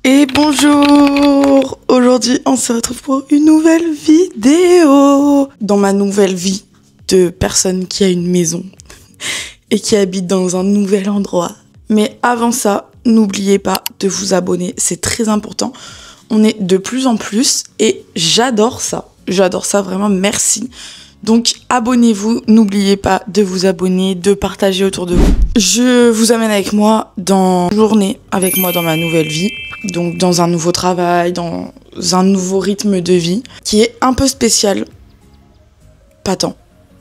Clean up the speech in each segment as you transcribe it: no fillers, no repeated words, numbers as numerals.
Et bonjour! Aujourd'hui, on se retrouve pour une nouvelle vidéo. Dans ma nouvelle vie de personne qui a une maison et qui habite dans un nouvel endroit. Mais avant ça, n'oubliez pas de vous abonner, c'est très important. On est de plus en plus et j'adore ça. J'adore ça, vraiment, merci. Donc abonnez-vous, n'oubliez pas de vous abonner, de partager autour de vous. Je vous amène avec moi dans une journée, avec moi dans ma nouvelle vie. Donc dans un nouveau travail, dans un nouveau rythme de vie qui est un peu spécial. Pas tant.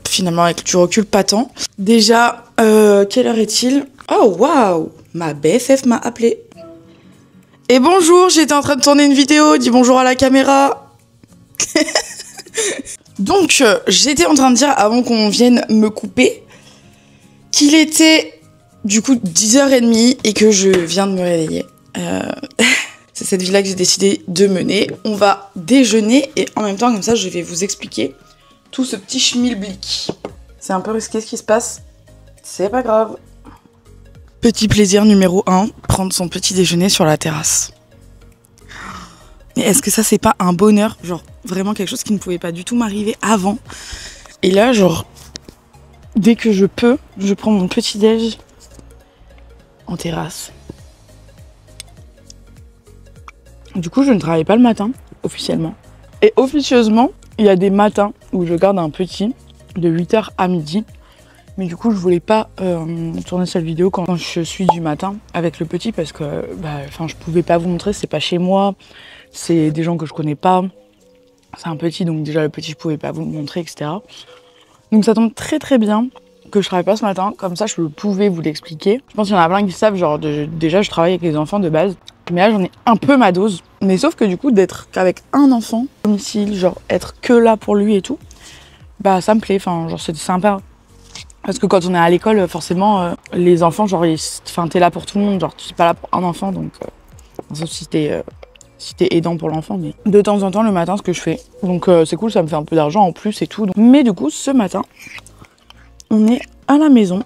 Finalement, avec du recul, pas tant. Déjà, quelle heure est-il? Oh waouh! Ma BFF m'a appelé. Et bonjour, j'étais en train de tourner une vidéo, dis bonjour à la caméra. Donc, j'étais en train de dire, avant qu'on vienne me couper, qu'il était, du coup, 10h30 et que je viens de me réveiller. C'est cette vie-là que j'ai décidé de mener. On va déjeuner et en même temps, comme ça, je vais vous expliquer tout ce petit schmilblick. C'est un peu risqué ce qui se passe. C'est pas grave. Petit plaisir numéro 1, prendre son petit déjeuner sur la terrasse. Mais est-ce que ça, c'est pas un bonheur? Genre, vraiment quelque chose qui ne pouvait pas du tout m'arriver avant. Et là, genre, dès que je peux, je prends mon petit déj en terrasse. Du coup, je ne travaille pas le matin, officiellement. Et officieusement, il y a des matins où je garde un petit de 8h à midi. Mais du coup, je voulais pas tourner cette vidéo quand je suis du matin avec le petit parce que je pouvais pas vous montrer, c'est pas chez moi, c'est des gens que je connais pas. C'est un petit, donc déjà le petit, je pouvais pas vous le montrer, etc. Donc ça tombe très très bien que je travaille pas ce matin, comme ça je pouvais vous l'expliquer. Je pense qu'il y en a plein qui savent, genre déjà je travaille avec les enfants de base, mais là j'en ai un peu ma dose. Mais sauf que du coup, d'être qu'avec un enfant, domicile, genre être que là pour lui et tout, bah ça me plaît, enfin genre c'est sympa. Parce que quand on est à l'école, forcément, les enfants, genre, t'es là pour tout le monde, genre, tu es pas là pour un enfant, donc, sauf si t'es aidant pour l'enfant, mais de temps en temps, le matin, ce que je fais. Donc, c'est cool, ça me fait un peu d'argent en plus et tout. Donc. Mais du coup, ce matin, on est à la maison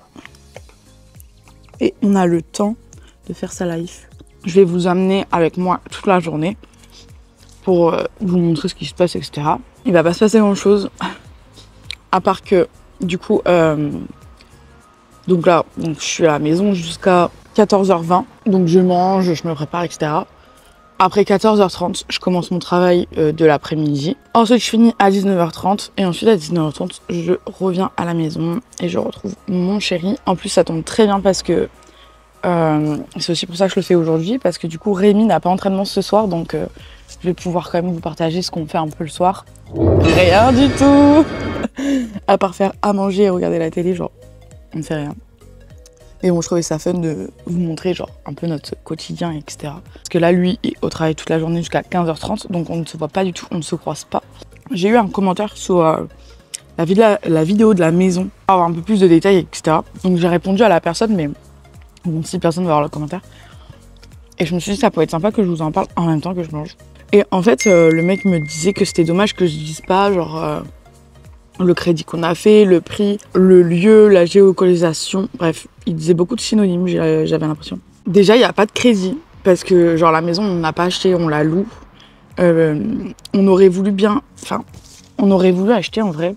et on a le temps de faire sa life. Je vais vous amener avec moi toute la journée pour vous montrer ce qui se passe, etc. Il va pas se passer grand-chose, à part que du coup, donc là, je suis à la maison jusqu'à 14h20. Donc je mange, je me prépare, etc. Après 14h30, je commence mon travail de l'après-midi. Ensuite, je finis à 19h30. Et ensuite, à 19h30, je reviens à la maison et je retrouve mon chéri. En plus, ça tombe très bien parce que c'est aussi pour ça que je le fais aujourd'hui. Parce que du coup, Rémi n'a pas entraînement ce soir. Donc, je vais pouvoir quand même vous partager ce qu'on fait un peu le soir. Rien du tout. À part faire à manger et regarder la télé, genre, on ne fait rien. Mais bon, je trouvais ça fun de vous montrer, genre, un peu notre quotidien, etc. Parce que là, lui, est au travail toute la journée jusqu'à 15h30, donc on ne se voit pas du tout, on ne se croise pas. J'ai eu un commentaire sur la vidéo de la maison, pour avoir un peu plus de détails, etc. Donc j'ai répondu à la personne, mais bon, si personne va voir le commentaire. Et je me suis dit, ça pourrait être sympa que je vous en parle en même temps que je mange. Et en fait, le mec me disait que c'était dommage que je dise pas, genre... le crédit qu'on a fait, le prix, le lieu, la géolocalisation, bref, il disait beaucoup de synonymes, j'avais l'impression. Déjà, il n'y a pas de crédit, parce que genre la maison, on n'a pas acheté, on la loue. On aurait voulu acheter en vrai,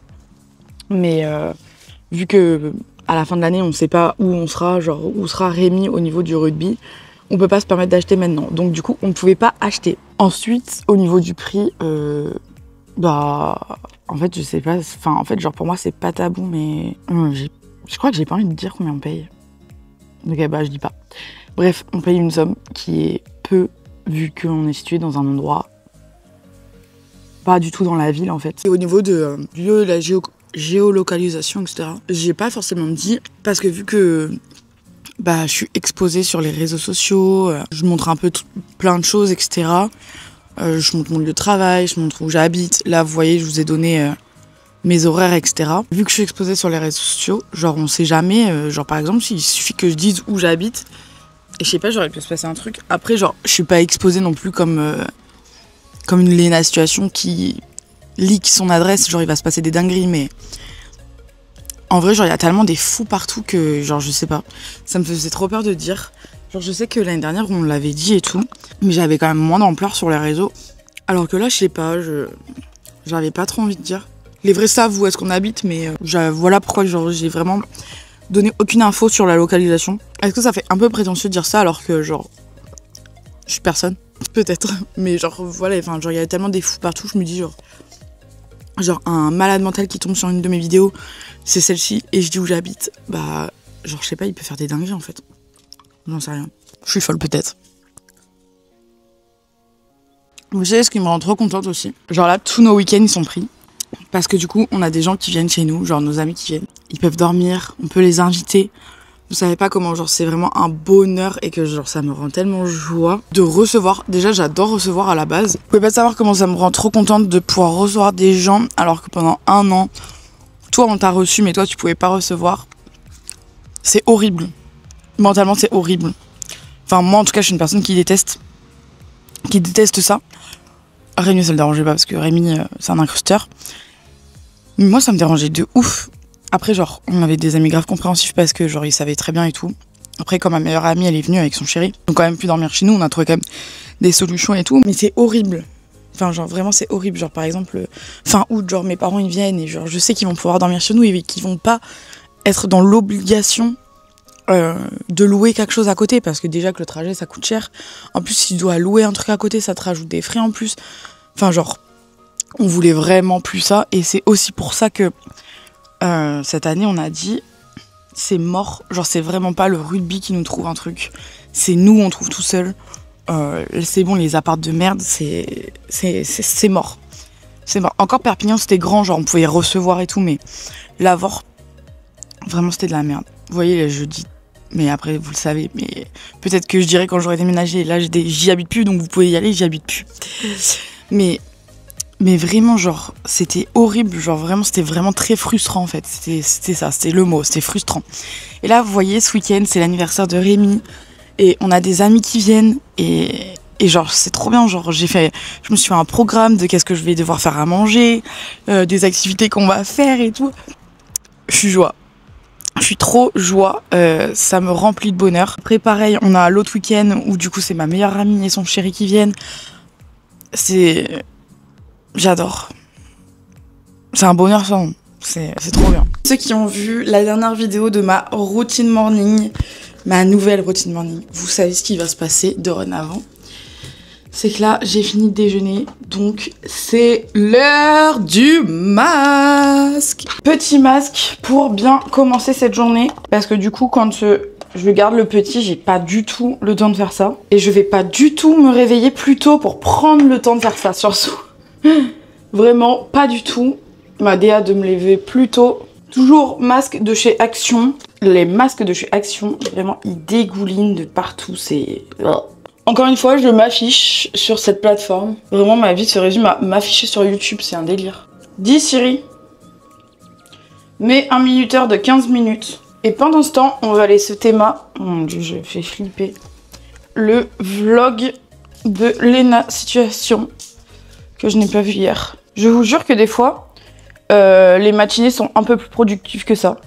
mais vu que à la fin de l'année, on ne sait pas où on sera, genre où sera Rémi au niveau du rugby, on peut pas se permettre d'acheter maintenant. Donc du coup, on ne pouvait pas acheter. Ensuite, au niveau du prix, en fait, je sais pas, enfin, en fait, genre, pour moi, c'est pas tabou, mais je crois que j'ai pas envie de dire combien on paye. Donc, je dis pas. Bref, on paye une somme qui est peu, vu qu'on est situé dans un endroit pas du tout dans la ville, en fait. Et au niveau de la géolocalisation, etc., j'ai pas forcément dit, parce que vu que je suis exposée sur les réseaux sociaux, je montre un peu plein de choses, etc., je montre mon lieu de travail, je montre où j'habite. Là, vous voyez, je vous ai donné mes horaires, etc. Vu que je suis exposée sur les réseaux sociaux, genre, on sait jamais. Genre, par exemple, il suffit que je dise où j'habite. Et je sais pas, genre, il peut se passer un truc. Après, genre, je suis pas exposée non plus comme une Léna Situation qui leak son adresse. Genre, il va se passer des dingueries, mais... En vrai, genre, il y a tellement des fous partout que, genre, je sais pas. Ça me faisait trop peur de dire. Genre je sais que l'année dernière on l'avait dit et tout, mais j'avais quand même moins d'ampleur sur les réseaux. Alors que là je sais pas, j'avais pas trop envie de dire. Les vrais savent où est-ce qu'on habite, mais voilà pourquoi genre j'ai vraiment donné aucune info sur la localisation. Est-ce que ça fait un peu prétentieux de dire ça alors que genre je suis personne? Peut-être, mais genre voilà, enfin genre il y a tellement des fous partout, je me dis genre un malade mental qui tombe sur une de mes vidéos, c'est celle-ci, et je dis où j'habite, bah genre je sais pas, il peut faire des dingueries en fait. J'en sais rien. Je suis folle peut-être. Vous savez ce qui me rend trop contente aussi? Genre là, tous nos week-ends ils sont pris. Parce que du coup, on a des gens qui viennent chez nous, genre nos amis qui viennent. Ils peuvent dormir, on peut les inviter. Vous savez pas comment, genre c'est vraiment un bonheur et que genre ça me rend tellement joie de recevoir. Déjà j'adore recevoir à la base. Vous pouvez pas savoir comment ça me rend trop contente de pouvoir recevoir des gens alors que pendant un an, toi on t'a reçu mais toi tu pouvais pas recevoir. C'est horrible. Mentalement c'est horrible. Enfin moi en tout cas je suis une personne qui déteste ça. Rémi ça le dérangeait pas parce que Rémi c'est un incrusteur. Mais moi ça me dérangeait de ouf. Après genre on avait des amis grave compréhensifs parce que genre ils savaient très bien et tout. Après quand ma meilleure amie elle est venue avec son chéri, donc quand même pu dormir chez nous, on a trouvé quand même des solutions et tout. Mais c'est horrible. Enfin genre vraiment c'est horrible. Genre par exemple fin août genre mes parents ils viennent et genre je sais qu'ils vont pouvoir dormir chez nous et qu'ils vont pas être dans l'obligation de louer quelque chose à côté parce que déjà que le trajet ça coûte cher. En plus si tu dois louer un truc à côté ça te rajoute des frais en plus. Enfin genre on voulait vraiment plus ça et c'est aussi pour ça que cette année on a dit c'est mort, genre c'est vraiment pas le rugby qui nous trouve un truc, c'est nous on trouve tout seul. C'est bon les apparts de merde c'est mort. C'est mort. Encore Perpignan c'était grand, genre on pouvait recevoir et tout, mais Lavore vraiment c'était de la merde. Vous voyez je dis, mais après vous le savez, mais peut-être que je dirais quand j'aurai déménagé, là j'y habite plus donc vous pouvez y aller, j'y habite plus. Mais vraiment, genre, c'était horrible, genre vraiment, c'était vraiment très frustrant en fait. C'était ça, c'était le mot, c'était frustrant. Et là, vous voyez, ce week-end, c'est l'anniversaire de Rémi, et on a des amis qui viennent, et genre, c'est trop bien, genre, je me suis fait un programme de qu'est-ce que je vais devoir faire à manger, des activités qu'on va faire et tout. Je suis joie. Je suis trop joie, ça me remplit de bonheur. Après, pareil, on a l'autre week-end où du coup, c'est ma meilleure amie et son chéri qui viennent. J'adore. C'est un bonheur sans nom. C'est trop bien. Ceux qui ont vu la dernière vidéo de ma routine morning, ma nouvelle routine morning, vous savez ce qui va se passer dorénavant. C'est que là, j'ai fini de déjeuner, donc c'est l'heure du masque. Petit masque pour bien commencer cette journée, parce que du coup, quand je garde le petit, j'ai pas du tout le temps de faire ça. Et je vais pas du tout me réveiller plus tôt pour prendre le temps de faire ça, surtout. Vraiment pas du tout. Ma DA de me lever plus tôt. Toujours masque de chez Action. Les masques de chez Action, vraiment ils dégoulinent de partout. C'est... Encore une fois je m'affiche sur cette plateforme. Vraiment ma vie se résume à m'afficher sur YouTube, c'est un délire. Dis Siri, mets un minuteur de 15 minutes. Et pendant ce temps on va laisser Théma, oh mon dieu je fais flipper, le vlog de Lena Situation que je n'ai pas vu hier. Je vous jure que des fois, les matinées sont un peu plus productives que ça.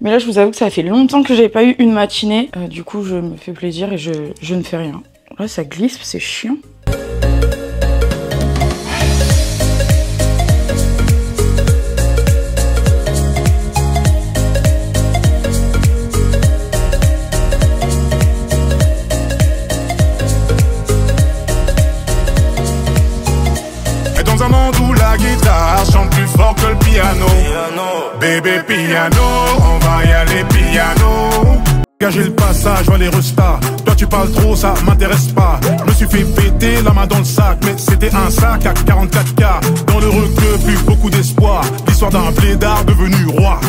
Mais là, je vous avoue que ça fait longtemps que j'avais pas eu une matinée. Du coup, je me fais plaisir et je ne fais rien. Là, ça glisse, c'est chiant. Dans un monde où la guitare chante plus fort que le piano. Bébé piano, on va y aller piano. Gager le passage, vois les restas. Toi tu parles trop, ça m'intéresse pas. Je me suis fait péter la main dans le sac, mais c'était un sac à 44K. Dans le requeu, plus beaucoup d'espoir. L'histoire d'un blédard devenu roi.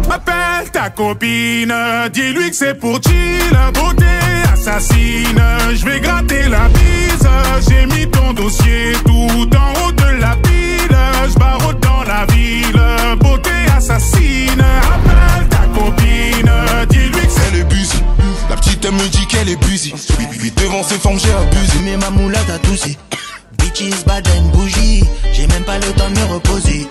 Appelle ta copine, dis-lui que c'est pour chill. Beauté assassine, je vais gratter la bise. J'ai mis ton dossier tout en haut de la pile. Je barre dans la ville, beauté assassine. Appelle ta copine, dis-lui que c'est le bus. La petite me dit qu'elle est busy. Devant ses formes j'ai abusé. Mais ma moulade a toussé. Bitches bad and bougie. J'ai même pas le temps de me reposer.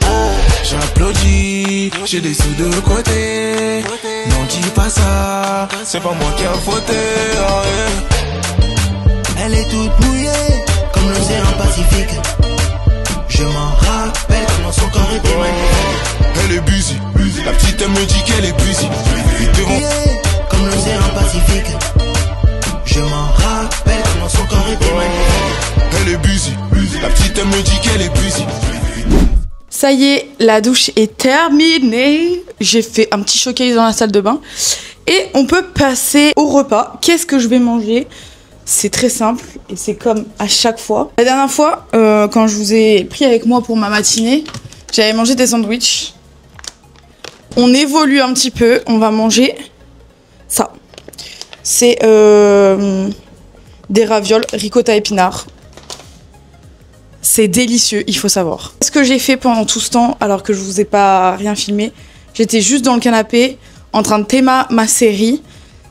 J'applaudis, j'ai des sous de côté. Non, dis pas ça, c'est pas moi qui a fauté. Oh yeah. Elle est toute mouillée, comme l'océan Pacifique. Je m'en rappelle comment son corps était magnifique. Elle est busy, la petite elle me dit qu'elle est busy. Comme l'océan Pacifique. Je m'en rappelle comment son corps était magnifique. Elle est busy, la petite elle me dit qu'elle est busy. Ça y est, la douche est terminée. J'ai fait un petit showcase dans la salle de bain. Et on peut passer au repas. Qu'est-ce que je vais manger? C'est très simple et c'est comme à chaque fois. La dernière fois, quand je vous ai pris avec moi pour ma matinée, j'avais mangé des sandwichs. On évolue un petit peu. On va manger ça. C'est des ravioles ricotta épinards. C'est délicieux, il faut savoir. Ce que j'ai fait pendant tout ce temps, alors que je vous ai pas rien filmé, j'étais juste dans le canapé, en train de théma ma série,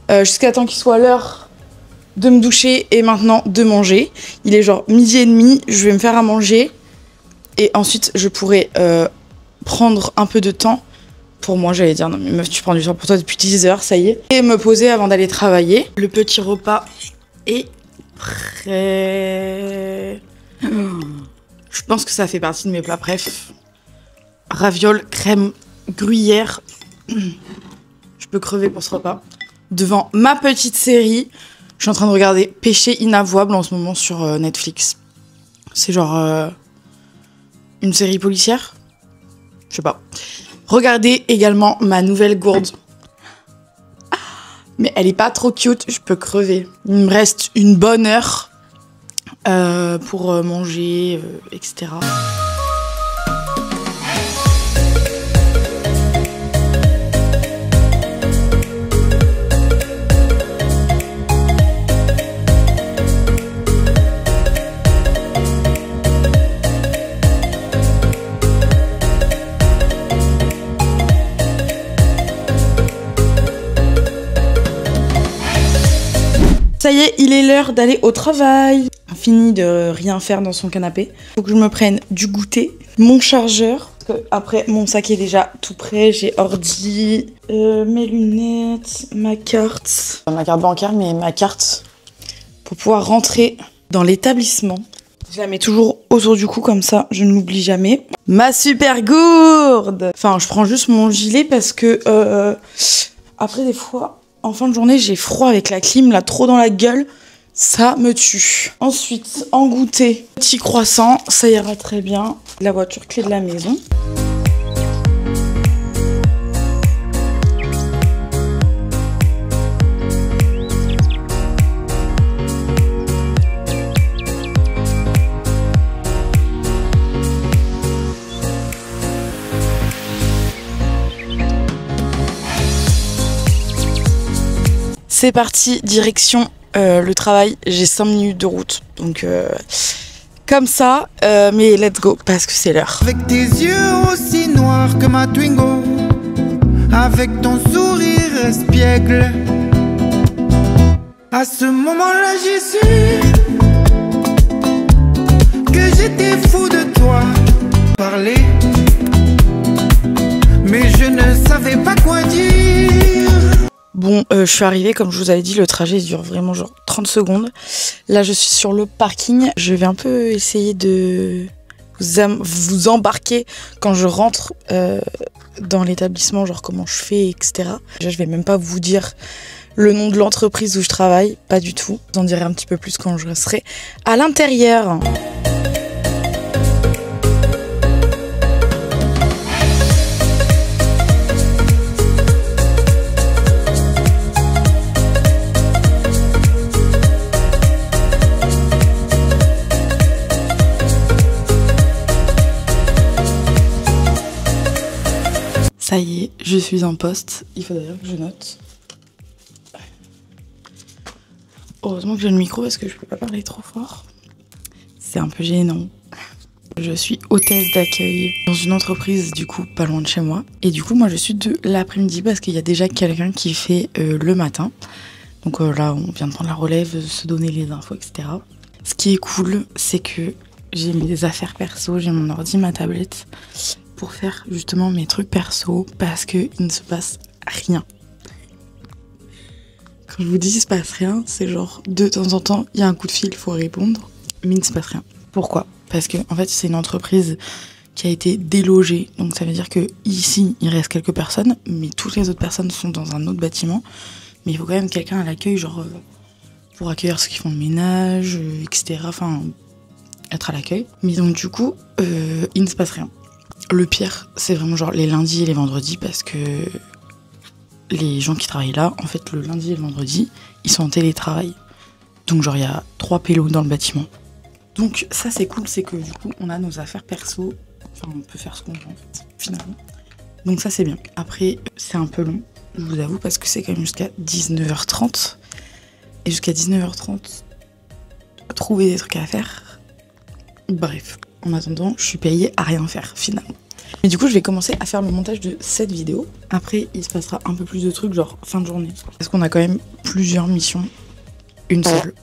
jusqu'à temps qu'il soit l'heure de me doucher et maintenant de manger. Il est genre 12h30, je vais me faire à manger. Et ensuite, je pourrai prendre un peu de temps pour moi. J'allais dire, non mais meuf, tu prends du temps pour toi depuis 10 heures, ça y est. Et me poser avant d'aller travailler. Le petit repas est prêt. Je pense que ça fait partie de mes plats préf. Ravioles, crème, gruyère. Je peux crever pour ce repas. Devant ma petite série. Je suis en train de regarder Péché inavouable en ce moment sur Netflix. C'est genre une série policière. Je sais pas. Regardez également ma nouvelle gourde. Mais elle est pas trop cute, je peux crever. Il me reste une bonne heure pour manger, etc. Ça y est, il est l'heure d'aller au travail. Fini de rien faire dans son canapé. Faut que je me prenne du goûter, mon chargeur. Après, mon sac est déjà tout prêt. J'ai ordi, mes lunettes, ma carte. Ma carte bancaire, mais ma carte pour pouvoir rentrer dans l'établissement. Je la mets toujours autour du cou, comme ça, je ne l'oublie jamais. Ma super gourde! Enfin, je prends juste mon gilet parce que après, des fois... En fin de journée, j'ai froid avec la clim, là, trop dans la gueule. Ça me tue. Ensuite, en goûter, petit croissant, ça ira très bien. La voiture clé de la maison. C'est parti, direction le travail. J'ai 5 minutes de route, donc comme ça, mais let's go, parce que c'est l'heure. Avec tes yeux aussi noirs que ma Twingo, avec ton sourire espiègle, à ce moment-là j'ai su que j'étais fou de toi. Parler, mais je ne savais pas quoi dire. Bon, je suis arrivée, comme je vous avais dit, le trajet dure vraiment genre 30 secondes. Là, je suis sur le parking. Je vais un peu essayer de vous embarquer quand je rentre dans l'établissement, genre comment je fais, etc. Déjà, je vais même pas vous dire le nom de l'entreprise où je travaille, pas du tout. Je vous en dirai un petit peu plus quand je serai à l'intérieur. Ça y est, je suis en poste. Il faut d'ailleurs que je note. Heureusement que j'ai le micro parce que je peux pas parler trop fort. C'est un peu gênant. Je suis hôtesse d'accueil dans une entreprise du coup pas loin de chez moi. Et du coup moi je suis de l'après-midi parce qu'il y a déjà quelqu'un qui fait le matin. Donc là on vient de prendre la relève, se donner les infos, etc. Ce qui est cool, c'est que j'ai mis des affaires perso, j'ai mon ordi, ma tablette pour faire justement mes trucs perso parce qu'il ne se passe rien. Quand je vous dis il se passe rien, c'est genre de temps en temps, il y a un coup de fil, il faut répondre, mais il ne se passe rien. Pourquoi? Parce que en fait, c'est une entreprise qui a été délogée, donc ça veut dire que ici, il reste quelques personnes, mais toutes les autres personnes sont dans un autre bâtiment. Mais il faut quand même quelqu'un à l'accueil, genre pour accueillir ceux qui font le ménage, etc. Enfin, être à l'accueil. Mais donc du coup, il ne se passe rien. Le pire, c'est vraiment genre les lundis et les vendredis, parce que les gens qui travaillent là, en fait, le lundi et le vendredi, ils sont en télétravail. Donc genre, il y a 3 pélos dans le bâtiment. Donc ça, c'est cool, c'est que du coup, on a nos affaires perso. Enfin, on peut faire ce qu'on veut, en fait, finalement. Donc ça, c'est bien. Après, c'est un peu long, je vous avoue, parce que c'est quand même jusqu'à 19h30. Et jusqu'à 19h30, trouver des trucs à faire. Bref, en attendant, je suis payée à rien faire, finalement. Mais du coup, je vais commencer à faire le montage de cette vidéo. Après, il se passera un peu plus de trucs, genre fin de journée. Parce qu'on a quand même plusieurs missions. Une seule.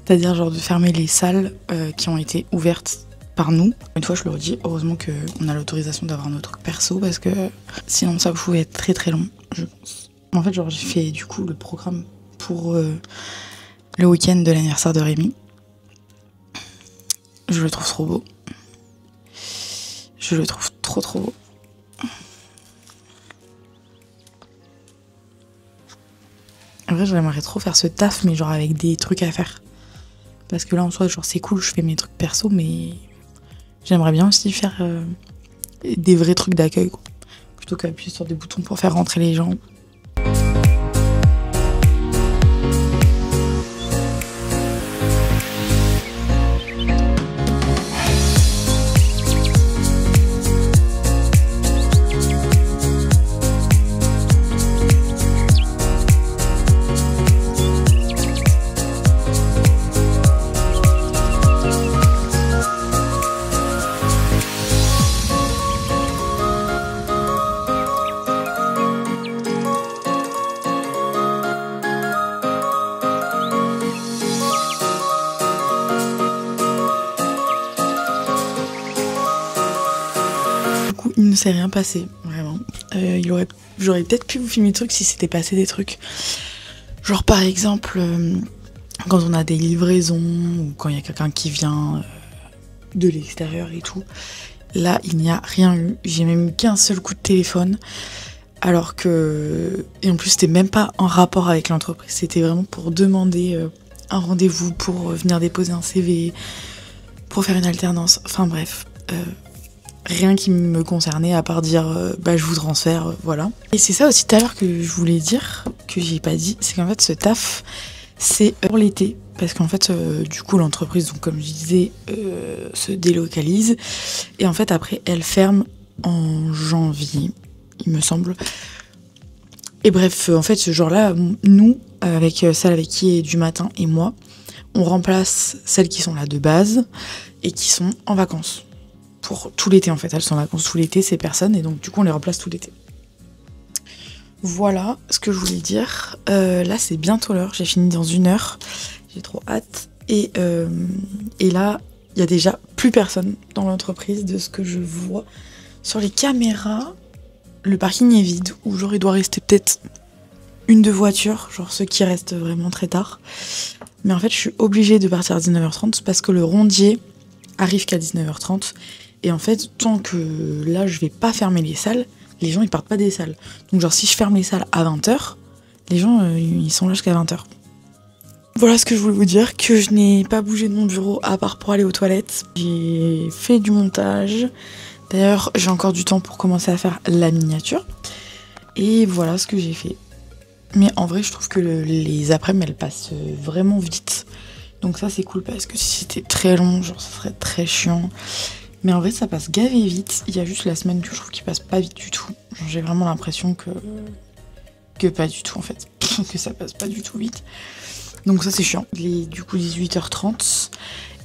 C'est-à-dire genre de fermer les salles qui ont été ouvertes par nous. Une fois, je le redis, heureusement qu'on a l'autorisation d'avoir nos trucs perso, parce que sinon ça pouvait être très très long, je pense. En fait, genre j'ai fait du coup le programme pour le week-end de l'anniversaire de Rémi. Je le trouve trop beau. Je le trouve trop trop beau. En vrai, j'aimerais trop faire ce taf, mais genre avec des trucs à faire. Parce que là, en soi, genre c'est cool, je fais mes trucs perso, mais j'aimerais bien aussi faire des vrais trucs d'accueil, quoi. Plutôt qu'appuyer sur des boutons pour faire rentrer les gens. Il ne s'est rien passé, vraiment. J'aurais peut-être pu vous filmer des trucs si c'était passé des trucs. Genre par exemple, quand on a des livraisons ou quand il y a quelqu'un qui vient de l'extérieur et tout. Là, il n'y a rien eu. J'ai même eu qu'un seul coup de téléphone. Alors que... Et en plus, c'était même pas en rapport avec l'entreprise. C'était vraiment pour demander un rendez-vous, pour venir déposer un CV, pour faire une alternance. Enfin bref... rien qui me concernait à part dire bah je vous transfère, voilà. Et c'est ça aussi tout à l'heure que je voulais dire, que j'ai pas dit, c'est qu'en fait ce taf c'est pour l'été. Parce qu'en fait du coup l'entreprise, donc comme je disais, se délocalise. Et en fait après elle ferme en janvier, il me semble. Et bref, en fait ce jour-là, nous, avec celle avec qui est du matin et moi, on remplace celles qui sont là de base et qui sont en vacances. Pour tout l'été en fait, elles sont en vacances tout l'été ces personnes, et donc du coup on les remplace tout l'été. Voilà ce que je voulais dire. Là c'est bientôt l'heure, j'ai fini dans 1 heure, j'ai trop hâte. Et là il y a déjà plus personne dans l'entreprise de ce que je vois sur les caméras. Le parking est vide, ou genre il doit rester peut-être 1-2 voitures, genre ceux qui restent vraiment très tard. Mais en fait je suis obligée de partir à 19h30 parce que le rondier arrive qu'à 19h30. Et en fait, tant que là, je vais pas fermer les salles, les gens, ils partent pas des salles. Donc genre, si je ferme les salles à 20h, les gens, ils sont là jusqu'à 20h. Voilà ce que je voulais vous dire, que je n'ai pas bougé de mon bureau à part pour aller aux toilettes. J'ai fait du montage. D'ailleurs, j'ai encore du temps pour commencer à faire la miniature. Et voilà ce que j'ai fait. Mais en vrai, je trouve que les après-midi, elles passent vraiment vite. Donc ça, c'est cool, parce que si c'était très long, genre, ça serait très chiant. Mais en vrai, ça passe gavé vite. Il y a juste la semaine que je trouve qu'il passe pas vite du tout. J'ai vraiment l'impression que pas du tout, en fait. Que ça passe pas du tout vite. Donc ça, c'est chiant. Il est du coup 18h30.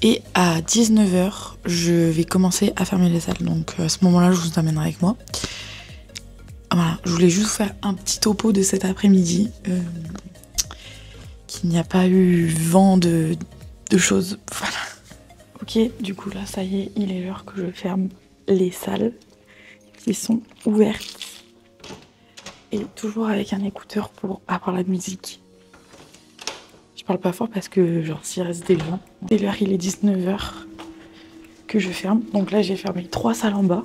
Et à 19h, je vais commencer à fermer les salles. Donc à ce moment-là, je vous amènerai avec moi. Voilà, je voulais juste vous faire un petit topo de cet après-midi. Qu'il n'y a pas eu vent de choses. Voilà. Ok, du coup là, ça y est, il est l'heure que je ferme les salles. qui sont ouvertes. Et toujours avec un écouteur pour avoir la musique. Je parle pas fort parce que genre s'il reste des gens. Dès l'heure il est 19h que je ferme. Donc là j'ai fermé 3 salles en bas.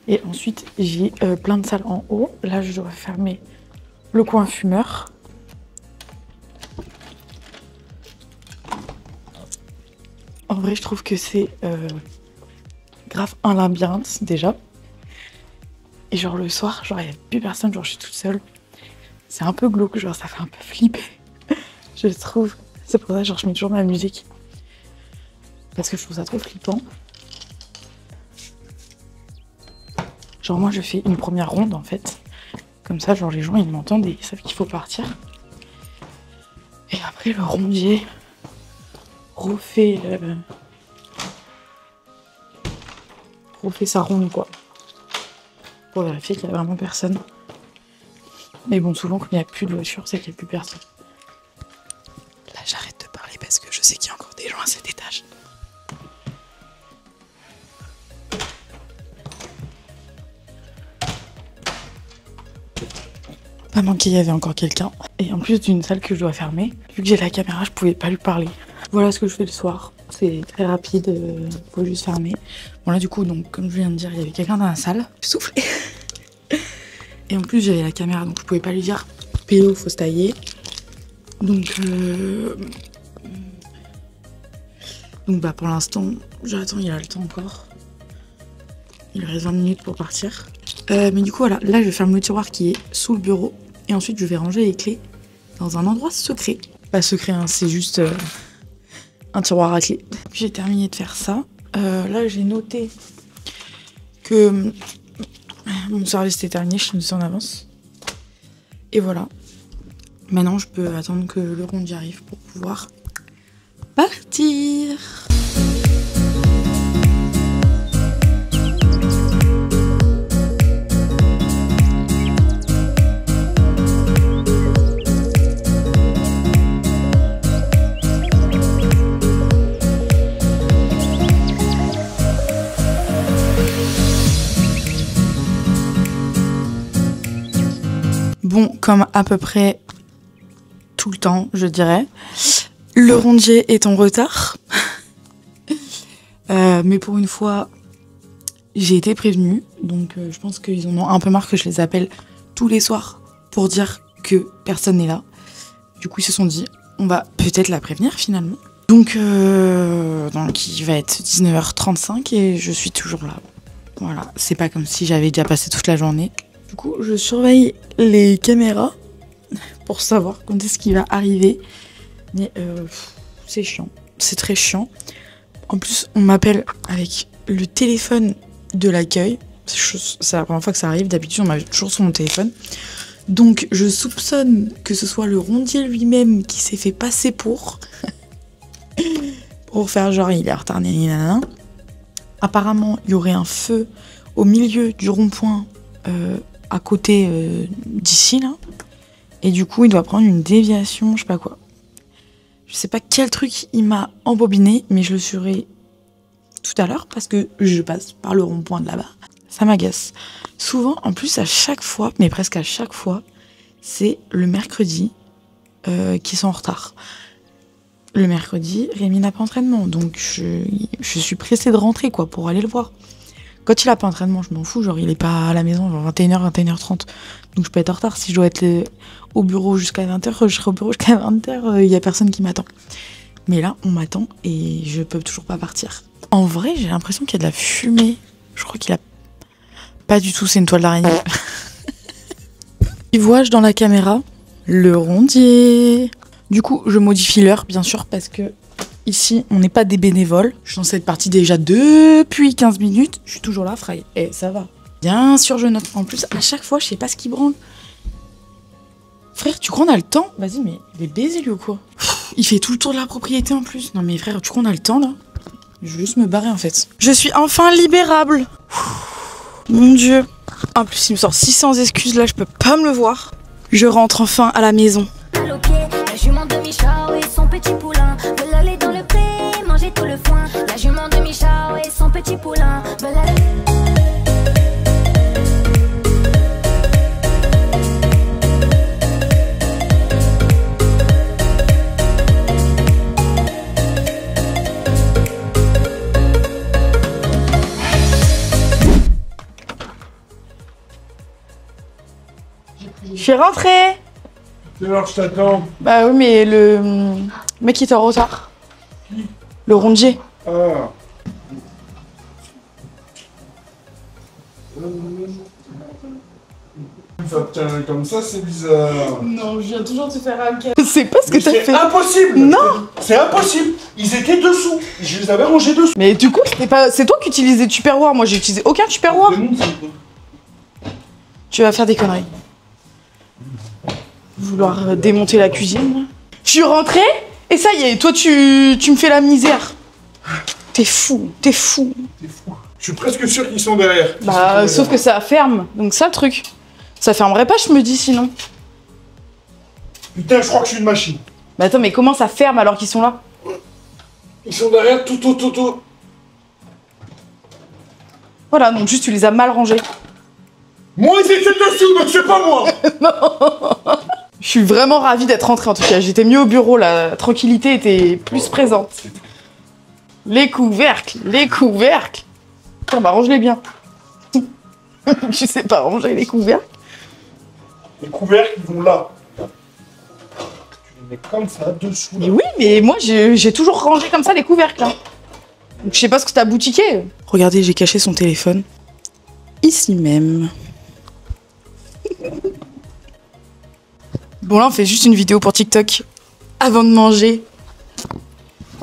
Et ensuite j'ai plein de salles en haut. Là je dois fermer le coin fumeur. En vrai je trouve que c'est grave un labyrinthe déjà. Et genre le soir, genre il n'y a plus personne, genre je suis toute seule. C'est un peu glauque, genre ça fait un peu flipper. Je trouve. C'est pour ça genre je mets toujours ma musique. Parce que je trouve ça trop flippant. Genre moi je fais une première ronde en fait. Comme ça genre les gens ils m'entendent et ils savent qu'il faut partir. Et après le rondier refait sa ronde quoi. Pour vérifier qu'il n'y a vraiment personne. Mais bon, souvent, quand il n'y a plus de voiture, c'est qu'il n'y a plus personne. Là, j'arrête de parler parce que je sais qu'il y a encore des gens à cet étage. Pas manqué, il y avait encore quelqu'un. Et en plus d'une salle que je dois fermer, vu que j'ai la caméra, je pouvais pas lui parler. Voilà ce que je fais le soir. C'est très rapide, faut juste fermer. Bon là du coup, donc comme je viens de dire, il y avait quelqu'un dans la salle. Je soufflais. Et en plus j'avais la caméra, donc je pouvais pas lui dire pélo, faut se tailler. Donc bah pour l'instant, j'attends, il a le temps encore. Il reste 20 minutes pour partir. Mais du coup voilà, là je ferme le tiroir qui est sous le bureau. Et ensuite je vais ranger les clés dans un endroit secret. Pas secret, hein, c'est juste un tiroir à clés. J'ai terminé de faire ça. Là j'ai noté que mon service était terminé, je suis en avance. Et voilà. Maintenant je peux attendre que le rondier arrive pour pouvoir partir. Bon, comme à peu près tout le temps, je dirais, le rondier est en retard. Mais pour une fois, j'ai été prévenue. Donc je pense qu'ils en ont un peu marre que je les appelle tous les soirs pour dire que personne n'est là. Du coup, ils se sont dit, on va peut-être la prévenir finalement. Donc il va être 19h35 et je suis toujours là. Voilà, c'est pas comme si j'avais déjà passé toute la journée. Du coup, je surveille les caméras pour savoir quand est-ce qu'il va arriver. Mais c'est chiant, c'est très chiant. En plus, on m'appelle avec le téléphone de l'accueil. C'est la première fois que ça arrive, d'habitude on m'appelle toujours sur mon téléphone. Donc je soupçonne que ce soit le rondier lui-même qui s'est fait passer pour faire genre il est en retard, nanana. Apparemment, il y aurait un feu au milieu du rond-point à côté d'ici là. Et du coup, il doit prendre une déviation, je sais pas quoi. Je sais pas quel truc il m'a embobiné, mais je le saurai tout à l'heure parce que je passe par le rond-point de là-bas. Ça m'agace. Souvent, en plus, à chaque fois, mais presque à chaque fois, c'est le mercredi qui sont en retard. Le mercredi, Rémi n'a pas entraînement, donc je suis pressée de rentrer quoi pour aller le voir. Quand il a pas entraînement, je m'en fous, genre il est pas à la maison, genre 21h, 21h30. Donc je peux être en retard. Si je dois être au bureau jusqu'à 20h, je serai au bureau jusqu'à 20h, il y a personne qui m'attend. Mais là, on m'attend et je peux toujours pas partir. En vrai, j'ai l'impression qu'il y a de la fumée. Je crois qu'il a pas du tout, c'est une toile d'araignée. Tu vois dans la caméra le rondier. Du coup, je modifie l'heure, bien sûr, parce que ici, on n'est pas des bénévoles. Je suis censée être partie déjà depuis 15 minutes. Je suis toujours là, Fry. Et ça va. Bien sûr, je note. En plus, à chaque fois, je sais pas ce qui branle. Frère, tu crois qu'on a le temps? Vas-y, mais il est baisé, lui, ou quoi? Il fait tout le tour de la propriété, en plus. Non, mais frère, tu crois qu'on a le temps, là? Je vais juste me barrer, en fait. Je suis enfin libérable. Mon Dieu. En plus, il me sort 600 excuses, là, je peux pas me le voir. Je rentre enfin à la maison. La jument de Michao et son petit poulain veulent aller dans le pré, manger tout le foin. La jument de Michao et son petit poulain veulent aller... suis rentrée. C'est l'heure, je t'attends. Bah oui, mais le mec qui était en retard. Qui? Le rondier. Ah. Tiens, comme ça, c'est bizarre. Non, je viens toujours te faire un câlin. C'est pas ce que Mais t'as c'est fait. impossible. Non. C'est impossible. Ils étaient dessous. Je les avais rangés dessous. Mais du coup, c'est toi qui utilisais Tupperware. Moi, j'ai utilisé aucun Tupperware. Tu vas faire des conneries. Vouloir démonter la cuisine. Je suis rentrée et ça y est, toi, tu me fais la misère. T'es fou, t'es fou. T'es fou. Je suis presque sûr qu'ils sont derrière. Bah, sauf que ça ferme. Donc ça, le truc. Ça fermerait pas, je me dis, sinon. Putain, je crois que je suis une machine. Mais attends, mais comment ça ferme alors qu'ils sont là? Ils sont derrière, tout. Voilà, donc juste tu les as mal rangés. Moi, ils étaient dessous, donc c'est pas moi. Je suis vraiment ravie d'être rentrée en tout cas. J'étais mieux au bureau, la tranquillité était plus présente. Les couvercles, les couvercles. Putain, bah range-les bien. Tu sais pas ranger les couvercles. Les couvercles, ils vont là. Tu les mets comme ça, dessous. Mais oui, mais moi j'ai toujours rangé comme ça les couvercles. Hein. Donc je sais pas ce que t'as boutiqué. Regardez, j'ai caché son téléphone. Ici même. Bon là on fait juste une vidéo pour TikTok avant de manger.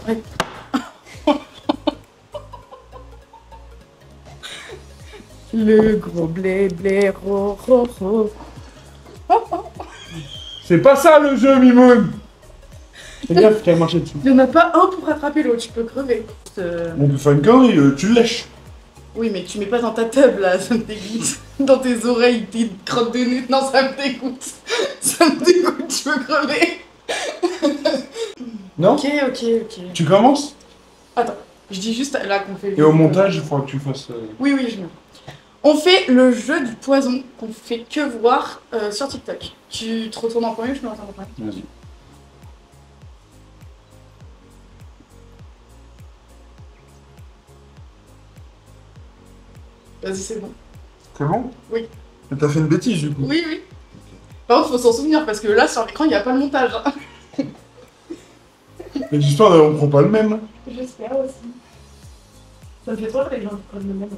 Ouais. Le gros blé ro ro ro. C'est pas ça le jeu, Mimoun. Fais gaffe, qu'elle marche dessus. Il y en a pas un pour rattraper l'autre, tu peux crever. On peut faire une connerie, tu le lèches. Oui, mais tu mets pas dans ta tub là, ça me dégoûte. Dans tes oreilles, tes crottes de nez, non, ça me dégoûte. Ça me dégoûte, tu peux crever. Non? Ok. Tu commences? Attends, je dis juste là qu'on fait. Et au montage, il faudra que tu fasses. Oui, je mets. On fait le jeu du poison qu'on fait que voir sur TikTok. Tu te retournes en premier, je me retourne en premier. Vas-y. Vas-y, c'est bon. C'est bon? Oui. Mais t'as fait une bêtise du coup. Oui. Par contre, faut s'en souvenir parce que là, sur l'écran, il n'y a pas le montage. Mais j'espère qu'on prend pas le même. J'espère aussi. Ça me fait trop les gens qui prennent le même.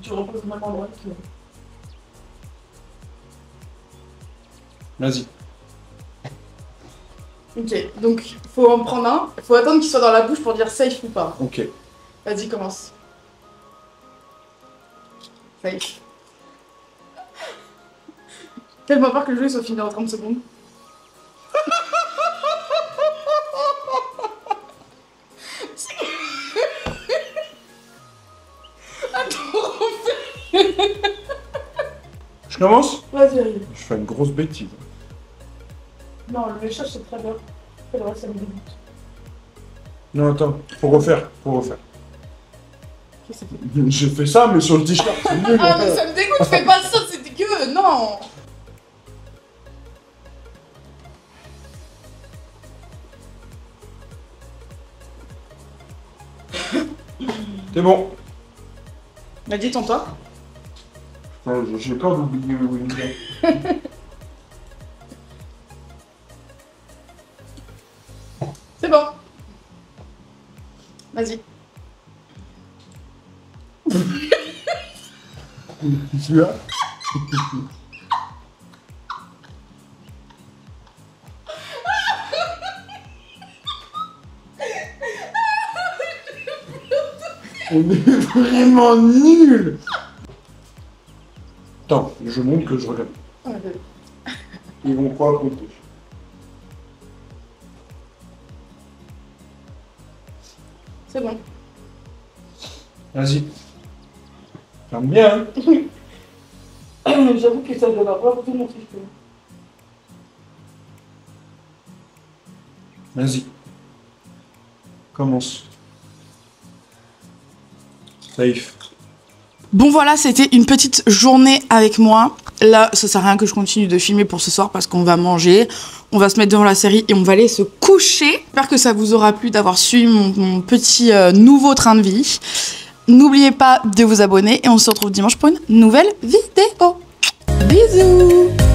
Tu reposes au même endroit. Vas-y. Ok, donc faut en prendre un. Faut attendre qu'il soit dans la bouche pour dire safe ou pas. Ok. Vas-y, commence. Safe. Tellement peur que le jeu soit fini en 30 secondes. Je commence? Vas-y, arrive. Je fais une grosse bêtise. Non, le léchage c'est très bien. Le reste, ça me dégoûte. Non, attends, faut refaire. Qu'est-ce que ça fait? J'ai fait ça, mais sur le t-shirt, c'est nul. Ah, mais ça me dégoûte, fais pas ça, c'est dégueu, non! C'est bon. Vas-y, tends-toi. J'ai peur d'oublier Winnie. C'est bon. Vas-y. Tu là? On est vraiment nuls. Attends, je montre que je regarde. Ils vont pas compter. C'est bon. Vas-y. J'aime bien, hein. J'avoue que ça doit avoir beaucoup de mon truc. Vas-y. Commence. Safe. Bon voilà, c'était une petite journée avec moi. Là, ça sert à rien que je continue de filmer pour ce soir parce qu'on va manger, on va se mettre devant la série et on va aller se coucher. J'espère que ça vous aura plu d'avoir suivi mon petit nouveau train de vie. N'oubliez pas de vous abonner et on se retrouve dimanche pour une nouvelle vidéo. Bisous.